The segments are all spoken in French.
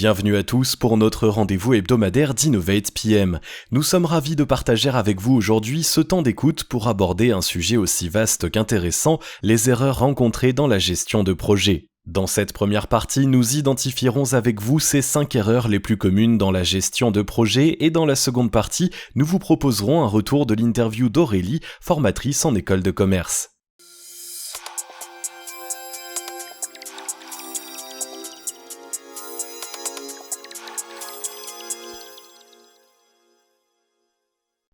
Bienvenue à tous pour notre rendez-vous hebdomadaire d'Innovate PM. Nous sommes ravis de partager avec vous aujourd'hui ce temps d'écoute pour aborder un sujet aussi vaste qu'intéressant, les erreurs rencontrées dans la gestion de projet. Dans cette première partie, nous identifierons avec vous ces 5 erreurs les plus communes dans la gestion de projet et dans la seconde partie, nous vous proposerons un retour de l'interview d'Aurélie, formatrice en école de commerce.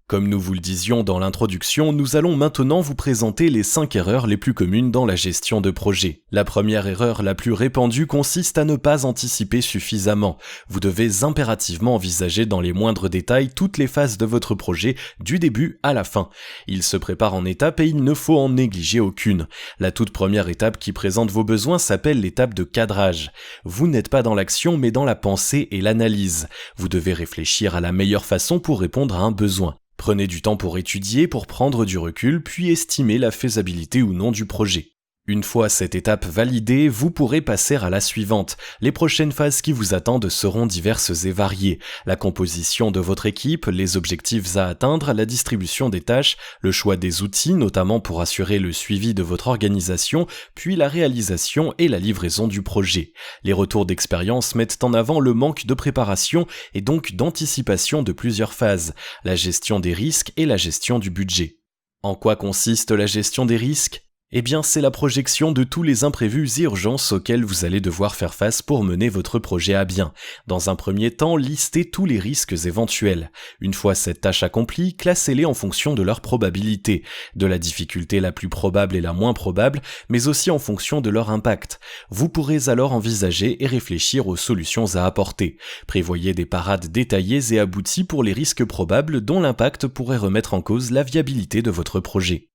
Comme nous vous le disions dans l'introduction, nous allons maintenant vous présenter les 5 erreurs les plus communes dans la gestion de projet. La première erreur la plus répandue consiste à ne pas anticiper suffisamment. Vous devez impérativement envisager dans les moindres détails toutes les phases de votre projet, du début à la fin. Il se prépare en étapes et il ne faut en négliger aucune. La toute première étape qui présente vos besoins s'appelle l'étape de cadrage. Vous n'êtes pas dans l'action mais dans la pensée et l'analyse. Vous devez réfléchir à la meilleure façon pour répondre à un besoin. Prenez du temps pour étudier, pour prendre du recul, puis estimer la faisabilité ou non du projet. Une fois cette étape validée, vous pourrez passer à la suivante. Les prochaines phases qui vous attendent seront diverses et variées. La composition de votre équipe, les objectifs à atteindre, la distribution des tâches, le choix des outils, notamment pour assurer le suivi de votre organisation, puis la réalisation et la livraison du projet. Les retours d'expérience mettent en avant le manque de préparation et donc d'anticipation de plusieurs phases, la gestion des risques et la gestion du budget. En quoi consiste la gestion des risques ? Eh bien, c'est la projection de tous les imprévus et urgences auxquels vous allez devoir faire face pour mener votre projet à bien. Dans un premier temps, listez tous les risques éventuels. Une fois cette tâche accomplie, classez-les en fonction de leur probabilité, de la difficulté la plus probable et la moins probable, mais aussi en fonction de leur impact. Vous pourrez alors envisager et réfléchir aux solutions à apporter. Prévoyez des parades détaillées et abouties pour les risques probables dont l'impact pourrait remettre en cause la viabilité de votre projet.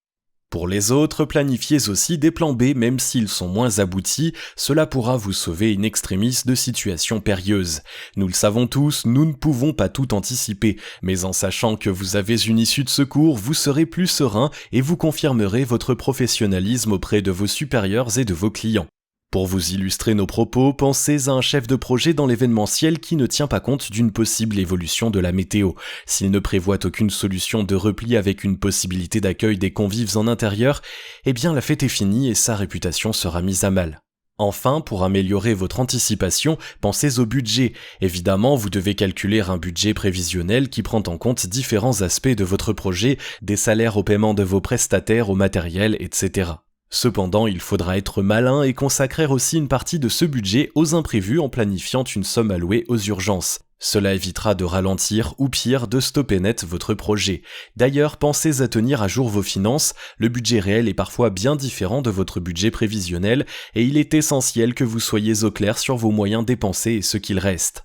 Pour les autres, planifiez aussi des plans B même s'ils sont moins aboutis, cela pourra vous sauver in extremis de situations périlleuses. Nous le savons tous, nous ne pouvons pas tout anticiper, mais en sachant que vous avez une issue de secours, vous serez plus serein et vous confirmerez votre professionnalisme auprès de vos supérieurs et de vos clients. Pour vous illustrer nos propos, pensez à un chef de projet dans l'événementiel qui ne tient pas compte d'une possible évolution de la météo. S'il ne prévoit aucune solution de repli avec une possibilité d'accueil des convives en intérieur, eh bien la fête est finie et sa réputation sera mise à mal. Enfin, pour améliorer votre anticipation, pensez au budget. Évidemment, vous devez calculer un budget prévisionnel qui prend en compte différents aspects de votre projet, des salaires au paiement de vos prestataires, au matériel, etc. Cependant, il faudra être malin et consacrer aussi une partie de ce budget aux imprévus en planifiant une somme allouée aux urgences. Cela évitera de ralentir ou pire de stopper net votre projet. D'ailleurs, pensez à tenir à jour vos finances, le budget réel est parfois bien différent de votre budget prévisionnel et il est essentiel que vous soyez au clair sur vos moyens dépensés et ce qu'il reste.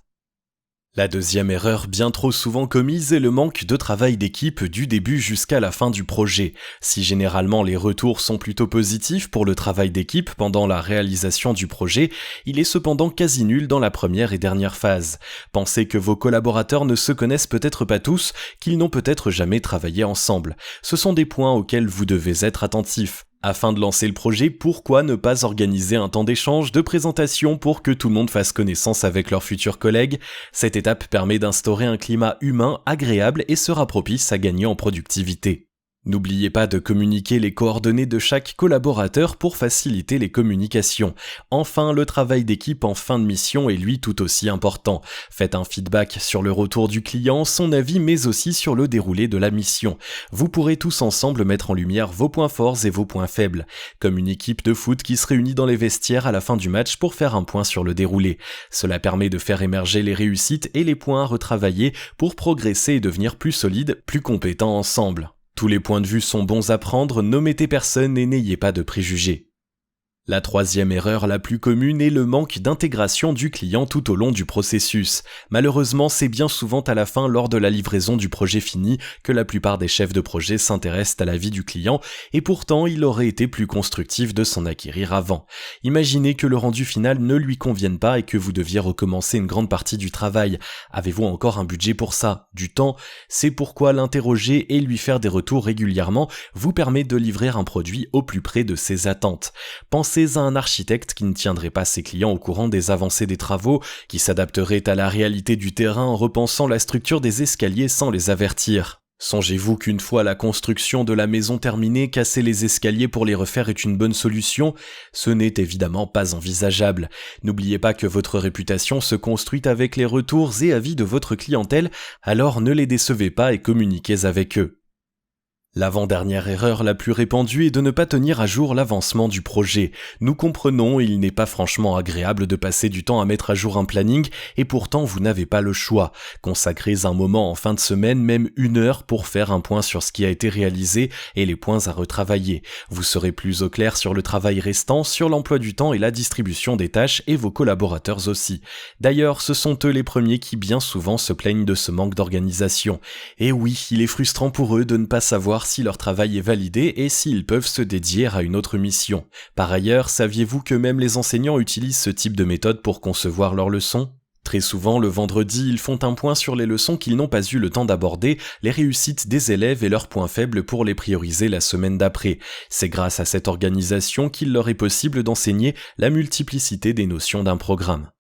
La deuxième erreur bien trop souvent commise est le manque de travail d'équipe du début jusqu'à la fin du projet. Si généralement les retours sont plutôt positifs pour le travail d'équipe pendant la réalisation du projet, il est cependant quasi nul dans la première et dernière phase. Pensez que vos collaborateurs ne se connaissent peut-être pas tous, qu'ils n'ont peut-être jamais travaillé ensemble. Ce sont des points auxquels vous devez être attentifs. Afin de lancer le projet, pourquoi ne pas organiser un temps d'échange, de présentation pour que tout le monde fasse connaissance avec leurs futurs collègues ? Cette étape permet d'instaurer un climat humain agréable et sera propice à gagner en productivité. N'oubliez pas de communiquer les coordonnées de chaque collaborateur pour faciliter les communications. Enfin, le travail d'équipe en fin de mission est lui tout aussi important. Faites un feedback sur le retour du client, son avis, mais aussi sur le déroulé de la mission. Vous pourrez tous ensemble mettre en lumière vos points forts et vos points faibles. Comme une équipe de foot qui se réunit dans les vestiaires à la fin du match pour faire un point sur le déroulé. Cela permet de faire émerger les réussites et les points à retravailler pour progresser et devenir plus solides, plus compétents ensemble. Tous les points de vue sont bons à prendre, n'omettez personne et n'ayez pas de préjugés. La troisième erreur la plus commune est le manque d'intégration du client tout au long du processus. Malheureusement, c'est bien souvent à la fin lors de la livraison du projet fini que la plupart des chefs de projet s'intéressent à la vie du client et pourtant il aurait été plus constructif de s'en acquérir avant. Imaginez que le rendu final ne lui convienne pas et que vous deviez recommencer une grande partie du travail. Avez-vous encore un budget pour ça ? Du temps ? C'est pourquoi l'interroger et lui faire des retours régulièrement vous permet de livrer un produit au plus près de ses attentes. Pensez pensez à un architecte qui ne tiendrait pas ses clients au courant des avancées des travaux, qui s'adapterait à la réalité du terrain en repensant la structure des escaliers sans les avertir. Songez-vous qu'une fois la construction de la maison terminée, casser les escaliers pour les refaire est une bonne solution? Ce n'est évidemment pas envisageable. N'oubliez pas que votre réputation se construit avec les retours et avis de votre clientèle, alors ne les décevez pas et communiquez avec eux. L'avant-dernière erreur la plus répandue est de ne pas tenir à jour l'avancement du projet. Nous comprenons, il n'est pas franchement agréable de passer du temps à mettre à jour un planning et pourtant vous n'avez pas le choix. Consacrez un moment en fin de semaine, même 1 heure pour faire un point sur ce qui a été réalisé et les points à retravailler. Vous serez plus au clair sur le travail restant, sur l'emploi du temps et la distribution des tâches et vos collaborateurs aussi. D'ailleurs, ce sont eux les premiers qui bien souvent se plaignent de ce manque d'organisation. Et oui, il est frustrant pour eux de ne pas savoir si leur travail est validé et s'ils peuvent se dédier à une autre mission. Par ailleurs, saviez-vous que même les enseignants utilisent ce type de méthode pour concevoir leurs leçons ? Très souvent, le vendredi, ils font un point sur les leçons qu'ils n'ont pas eu le temps d'aborder, les réussites des élèves et leurs points faibles pour les prioriser la semaine d'après. C'est grâce à cette organisation qu'il leur est possible d'enseigner la multiplicité des notions d'un programme.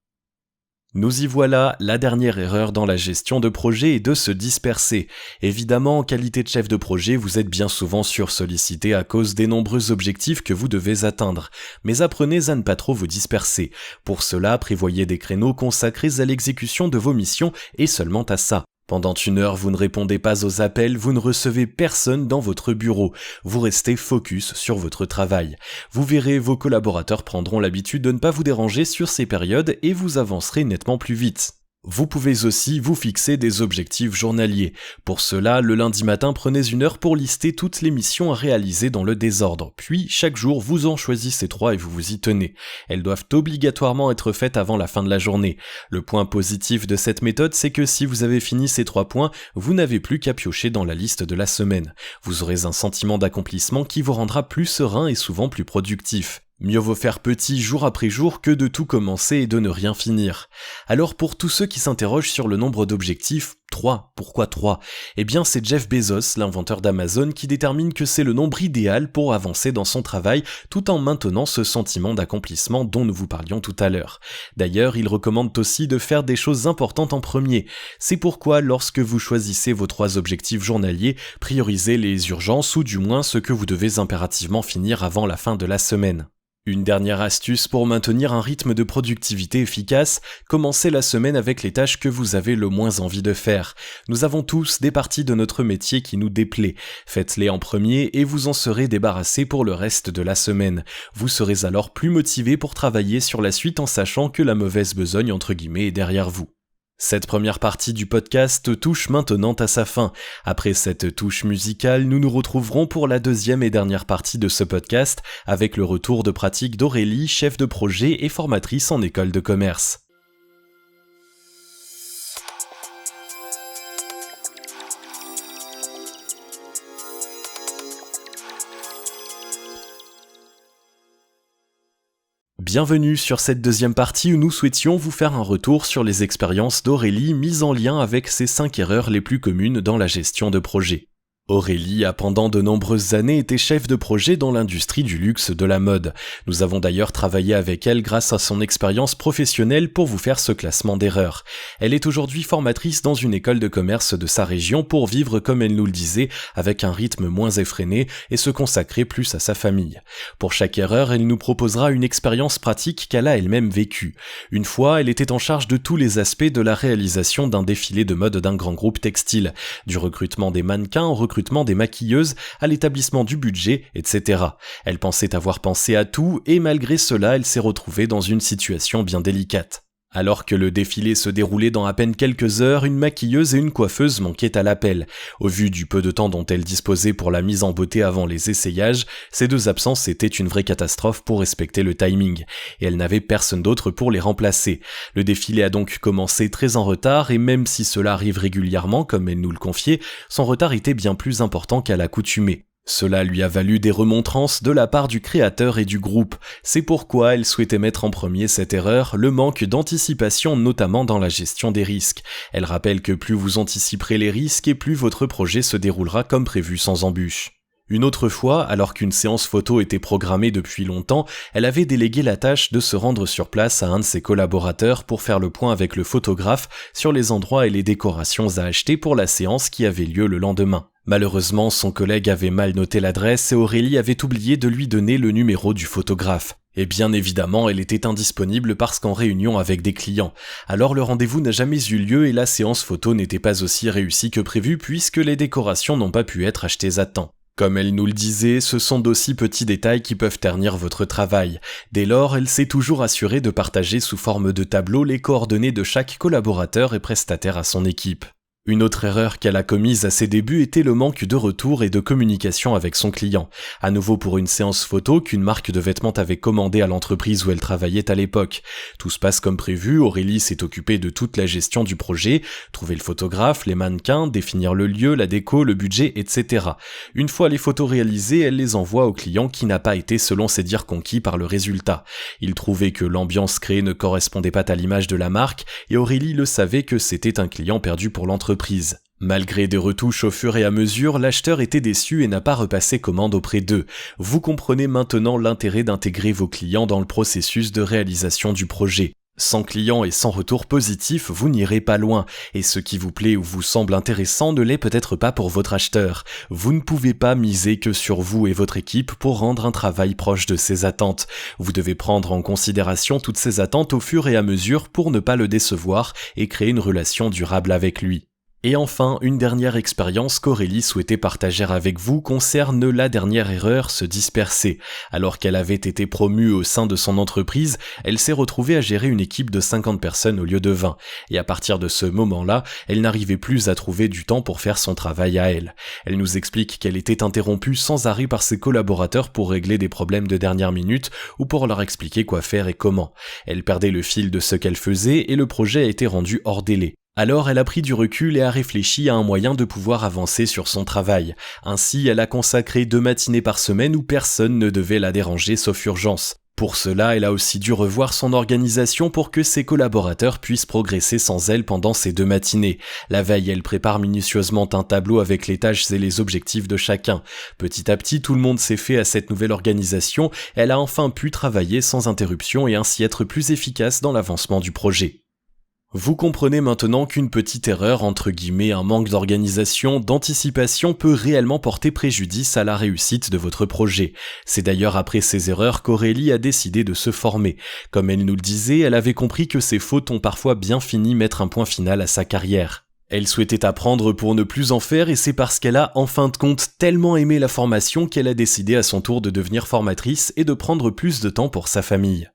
Nous y voilà, la dernière erreur dans la gestion de projet est de se disperser. Évidemment, en qualité de chef de projet, vous êtes bien souvent sursollicité à cause des nombreux objectifs que vous devez atteindre. Mais apprenez à ne pas trop vous disperser. Pour cela, prévoyez des créneaux consacrés à l'exécution de vos missions et seulement à ça. Pendant 1 heure, vous ne répondez pas aux appels, vous ne recevez personne dans votre bureau. Vous restez focus sur votre travail. Vous verrez, vos collaborateurs prendront l'habitude de ne pas vous déranger sur ces périodes et vous avancerez nettement plus vite. Vous pouvez aussi vous fixer des objectifs journaliers. Pour cela, le lundi matin, prenez 1 heure pour lister toutes les missions à réaliser dans le désordre. Puis, chaque jour, vous en choisissez 3 et vous vous y tenez. Elles doivent obligatoirement être faites avant la fin de la journée. Le point positif de cette méthode, c'est que si vous avez fini ces 3 points, vous n'avez plus qu'à piocher dans la liste de la semaine. Vous aurez un sentiment d'accomplissement qui vous rendra plus serein et souvent plus productif. Mieux vaut faire petit jour après jour que de tout commencer et de ne rien finir. Alors pour tous ceux qui s'interrogent sur le nombre d'objectifs, 3, pourquoi 3 ? Eh bien c'est Jeff Bezos, l'inventeur d'Amazon, qui détermine que c'est le nombre idéal pour avancer dans son travail tout en maintenant ce sentiment d'accomplissement dont nous vous parlions tout à l'heure. D'ailleurs, il recommande aussi de faire des choses importantes en premier. C'est pourquoi lorsque vous choisissez vos 3 objectifs journaliers, priorisez les urgences ou du moins ce que vous devez impérativement finir avant la fin de la semaine. Une dernière astuce pour maintenir un rythme de productivité efficace, commencez la semaine avec les tâches que vous avez le moins envie de faire. Nous avons tous des parties de notre métier qui nous déplaient. Faites-les en premier et vous en serez débarrassé pour le reste de la semaine. Vous serez alors plus motivé pour travailler sur la suite en sachant que la mauvaise besogne entre guillemets est derrière vous. Cette première partie du podcast touche maintenant à sa fin. Après cette touche musicale, nous nous retrouverons pour la deuxième et dernière partie de ce podcast avec le retour de pratique d'Aurélie, chef de projet et formatrice en école de commerce. Bienvenue sur cette deuxième partie où nous souhaitions vous faire un retour sur les expériences d'Aurélie mises en lien avec ces 5 erreurs les plus communes dans la gestion de projet. Aurélie a pendant de nombreuses années été chef de projet dans l'industrie du luxe de la mode. Nous avons d'ailleurs travaillé avec elle grâce à son expérience professionnelle pour vous faire ce classement d'erreurs. Elle est aujourd'hui formatrice dans une école de commerce de sa région pour vivre, comme elle nous le disait, avec un rythme moins effréné et se consacrer plus à sa famille. Pour chaque erreur, elle nous proposera une expérience pratique qu'elle a elle-même vécue. Une fois, elle était en charge de tous les aspects de la réalisation d'un défilé de mode d'un grand groupe textile, du recrutement des mannequins au recrutement des maquilleuses, à l'établissement du budget, etc. Elle pensait avoir pensé à tout et malgré cela, elle s'est retrouvée dans une situation bien délicate. Alors que le défilé se déroulait dans à peine quelques heures, une maquilleuse et une coiffeuse manquaient à l'appel. Au vu du peu de temps dont elle disposait pour la mise en beauté avant les essayages, ces 2 absences étaient une vraie catastrophe pour respecter le timing, et elle n'avait personne d'autre pour les remplacer. Le défilé a donc commencé très en retard, et même si cela arrive régulièrement, comme elle nous le confiait, son retard était bien plus important qu'à l'accoutumée. Cela lui a valu des remontrances de la part du créateur et du groupe. C'est pourquoi elle souhaitait mettre en premier cette erreur, le manque d'anticipation notamment dans la gestion des risques. Elle rappelle que plus vous anticiperez les risques et plus votre projet se déroulera comme prévu sans embûche. Une autre fois, alors qu'une séance photo était programmée depuis longtemps, elle avait délégué la tâche de se rendre sur place à un de ses collaborateurs pour faire le point avec le photographe sur les endroits et les décorations à acheter pour la séance qui avait lieu le lendemain. Malheureusement, son collègue avait mal noté l'adresse et Aurélie avait oublié de lui donner le numéro du photographe. Et bien évidemment, elle était indisponible parce qu'en réunion avec des clients. Alors le rendez-vous n'a jamais eu lieu et la séance photo n'était pas aussi réussie que prévu puisque les décorations n'ont pas pu être achetées à temps. Comme elle nous le disait, ce sont d'aussi petits détails qui peuvent ternir votre travail. Dès lors, elle s'est toujours assurée de partager sous forme de tableau les coordonnées de chaque collaborateur et prestataire à son équipe. Une autre erreur qu'elle a commise à ses débuts était le manque de retour et de communication avec son client. À nouveau pour une séance photo qu'une marque de vêtements avait commandée à l'entreprise où elle travaillait à l'époque. Tout se passe comme prévu, Aurélie s'est occupée de toute la gestion du projet, trouver le photographe, les mannequins, définir le lieu, la déco, le budget, etc. Une fois les photos réalisées, elle les envoie au client qui n'a pas été selon ses dires conquis par le résultat. Il trouvait que l'ambiance créée ne correspondait pas à l'image de la marque et Aurélie le savait que c'était un client perdu pour l'entreprise. Malgré des retouches au fur et à mesure, l'acheteur était déçu et n'a pas repassé commande auprès d'eux. Vous comprenez maintenant l'intérêt d'intégrer vos clients dans le processus de réalisation du projet. Sans client et sans retour positif, vous n'irez pas loin, et ce qui vous plaît ou vous semble intéressant ne l'est peut-être pas pour votre acheteur. Vous ne pouvez pas miser que sur vous et votre équipe pour rendre un travail proche de ses attentes. Vous devez prendre en considération toutes ces attentes au fur et à mesure pour ne pas le décevoir et créer une relation durable avec lui. Et enfin, une dernière expérience qu'Aurélie souhaitait partager avec vous concerne la dernière erreur, se disperser. Alors qu'elle avait été promue au sein de son entreprise, elle s'est retrouvée à gérer une équipe de 50 personnes au lieu de 20. Et à partir de ce moment-là, elle n'arrivait plus à trouver du temps pour faire son travail à elle. Elle nous explique qu'elle était interrompue sans arrêt par ses collaborateurs pour régler des problèmes de dernière minute ou pour leur expliquer quoi faire et comment. Elle perdait le fil de ce qu'elle faisait et le projet a été rendu hors délai. Alors elle a pris du recul et a réfléchi à un moyen de pouvoir avancer sur son travail. Ainsi, elle a consacré 2 matinées par semaine où personne ne devait la déranger sauf urgence. Pour cela, elle a aussi dû revoir son organisation pour que ses collaborateurs puissent progresser sans elle pendant ces 2 matinées. La veille, elle prépare minutieusement un tableau avec les tâches et les objectifs de chacun. Petit à petit, tout le monde s'est fait à cette nouvelle organisation. Elle a enfin pu travailler sans interruption et ainsi être plus efficace dans l'avancement du projet. Vous comprenez maintenant qu'une petite erreur, entre guillemets, un manque d'organisation, d'anticipation peut réellement porter préjudice à la réussite de votre projet. C'est d'ailleurs après ces erreurs qu'Aurélie a décidé de se former. Comme elle nous le disait, elle avait compris que ses fautes ont parfois bien fini mettre un point final à sa carrière. Elle souhaitait apprendre pour ne plus en faire et c'est parce qu'elle a, en fin de compte, tellement aimé la formation qu'elle a décidé à son tour de devenir formatrice et de prendre plus de temps pour sa famille.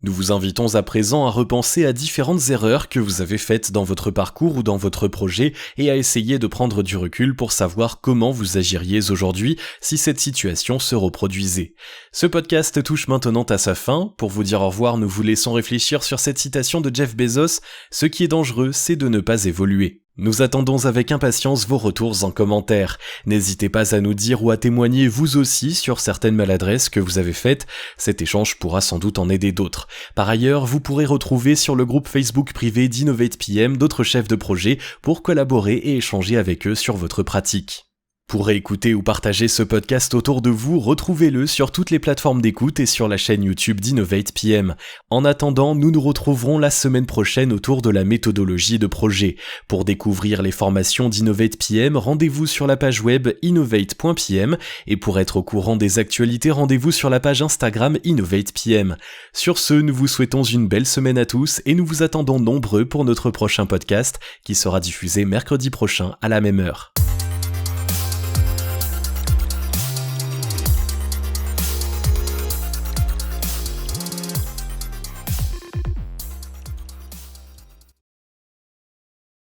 Nous vous invitons à présent à repenser à différentes erreurs que vous avez faites dans votre parcours ou dans votre projet et à essayer de prendre du recul pour savoir comment vous agiriez aujourd'hui si cette situation se reproduisait. Ce podcast touche maintenant à sa fin. Pour vous dire au revoir, nous vous laissons réfléchir sur cette citation de Jeff Bezos. Ce qui est dangereux, c'est de ne pas évoluer. Nous attendons avec impatience vos retours en commentaire. N'hésitez pas à nous dire ou à témoigner vous aussi sur certaines maladresses que vous avez faites. Cet échange pourra sans doute en aider d'autres. Par ailleurs, vous pourrez retrouver sur le groupe Facebook privé d'InnovatePM d'autres chefs de projet pour collaborer et échanger avec eux sur votre pratique. Pour écouter ou partager ce podcast autour de vous, retrouvez-le sur toutes les plateformes d'écoute et sur la chaîne YouTube d'InnovatePM. En attendant, nous nous retrouverons la semaine prochaine autour de la méthodologie de projet. Pour découvrir les formations d'InnovatePM, rendez-vous sur la page web innovate.pm et pour être au courant des actualités, rendez-vous sur la page Instagram InnovatePM. Sur ce, nous vous souhaitons une belle semaine à tous et nous vous attendons nombreux pour notre prochain podcast qui sera diffusé mercredi prochain à la même heure.